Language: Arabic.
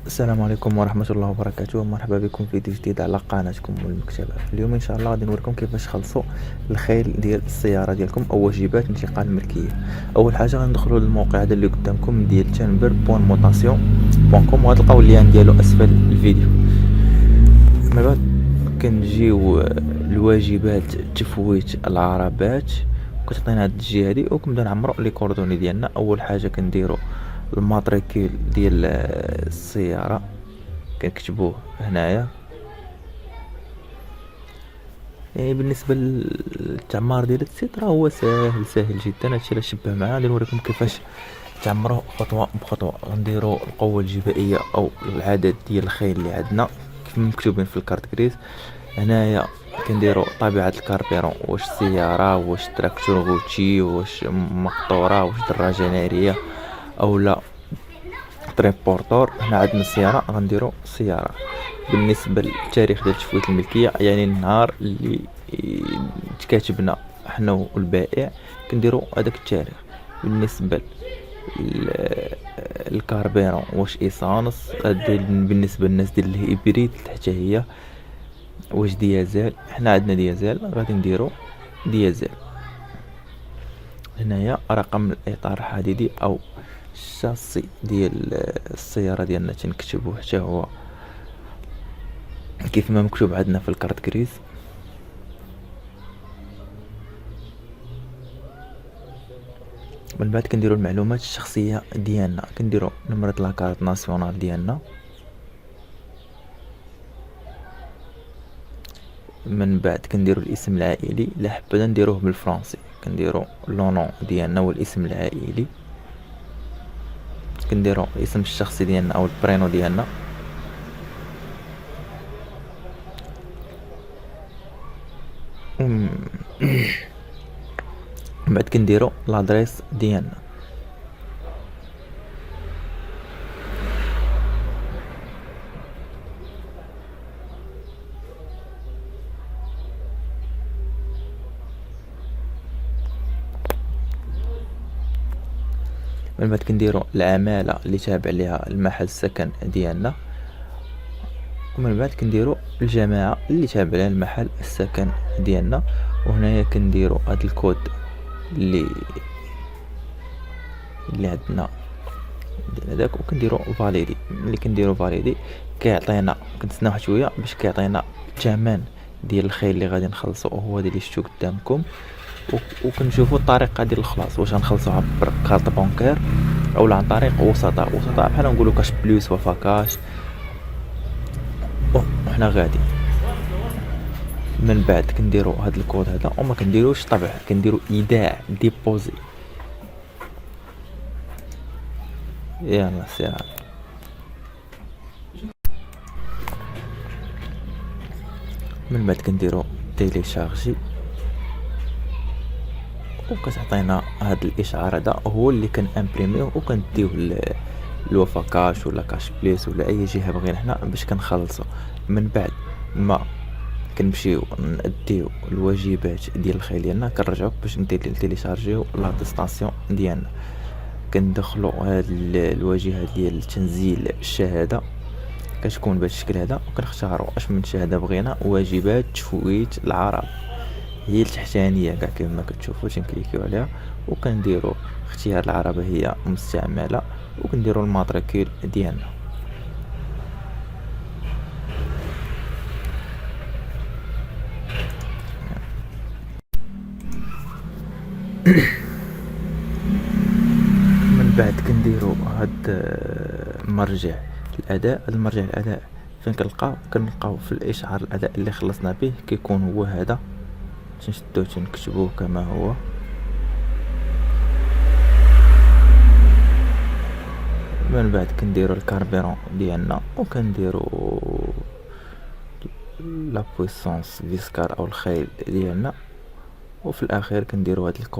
السلام عليكم ورحمة الله وبركاته، ومرحبا بكم في فيديو جديد على قناتكم المكتبة. اليوم ان شاء الله غادي نوريكم كيفاش تخلصوا الخيل ديال السيارة ديالكم او واجبات انتقال الملكية. اول حاجة غندخلوا للموقع هذا اللي قدامكم ديال timber.mutation.com وغتلقاو اللين ديالو اسفل الفيديو. من بعد كنجيو الواجبات تفويت العربات، كتعطينا هاد الجهة هادي وكنبداو نعمرو لي كوردوني ديالنا. اول حاجة كنديرو الماتريكيل ديال السيارة، كنكتبوه هنايا. يعني بالنسبة للتعمار ديال السيت راه هو ساهل جدا، هادشي اللي شبه معاه. غادي نوريكم كيفاش تعمروه خطوة بخطوة. غنديرو القوة الجبائية او العدد ديال الخيل اللي عندنا كيف مكتوبين في الكارت كريس. هنايا كنديرو طبيعة الكاربيرون، واش سيارة، واش تراكتور غوتشي، واش مقطورة، واش دراجة نارية او لا تريبورتور. هنا عندنا السيارة، غنديرو سيارة. بالنسبة للتاريخ ديال تفويت الملكية يعني النهار اللي تكاتبنا حنا والبائع كنديرو هذاك التاريخ. بالنسبة الكاربيرون واش ايسانس، بالنسبة للناس ديال الهيبريد حتى هي واش ديازل. حنا عندنا ديازل، غادي نديرو ديازل. هنايا رقم الاطار الحديدي او الشاسي ديال السيارة ديالنا تنكتبوه حتى هو كيف ما مكتوب عندنا في الكارت كريس. من بعد كنديرو المعلومات الشخصية ديالنا، كنديرو نمرة لاكارت ناسيونال ديالنا. من بعد كنديرو الاسم العائلي، لا حبذا نديروه بالفرنسي كنديرو لونون ديالنا والاسم العائلي. كنديرو الاسم الشخصي ديالنا او البرينو ديالنا. من بعد كنديرو لادريس ديالنا. من بعد كنديرو العمالة اللي تابع ليها المحل السكن ديالنا. ومن بعد كنديرو الجماعة اللي تابع لها المحل السكن ديالنا. وهنايا كنديرو هاد الكود اللي عندنا ديال هداك، وكنديرو فاليدي. ملي كنديرو فاليدي كيعطينا، كنتسناو واحد شويه باش كيعطينا الثمن ديال الخيل اللي غادي نخلصو، هو اللي شفتو قدامكم. وكنشوفوا الطريقه ديال الخلاص، واش غنخلصوا عبر كارت بانكير او عن طريق وسطاء بحال نقولوا كاش بلوس وفا كاش. وحنا غادي من بعد كنديرو هاد الكود هذا وما كنديروش طبع، كنديرو ايداع ديبوزي. يلا سير. من بعد كنديرو تيليشارجي، وكتعطينا هاد الاشعار هذا هو اللي كنامبريميوه وكنديوه لوفا كاش ولا كاش بليس ولا اي جهه بغينا حنا باش كنخلصو. من بعد ما كنمشيو ناديو الواجبات ديال الخيل ديالنا كنرجعو باش نتيليشارجيو لا ديستاسيون ديالنا. كندخلو هاد الواجهه ديال تنزيل الشهاده، كتكون بهذا الشكل هذا. وكنختاروا اش من شهاده بغينا. واجبات تفويت العرب هي التحتانيه كاع كما كتشوفوا، تنكليكيو عليها وكنديروا اختيار العربه هي مستعمله، وكنديروا الماتريكيل ديالنا. من بعد كنديروا هاد مرجع الاداء. المرجع الاداء فين كنلقاو في الاشعار الاداء اللي خلصنا به، كيكون هو هذا. تنشدو تنكتبوه كما هو. من بعد كنديرو الكاربيرون ديالنا، وكنديرو لا بويسونس فيسكار او الخيل ديالنا، وفي الاخير كنديرو هاد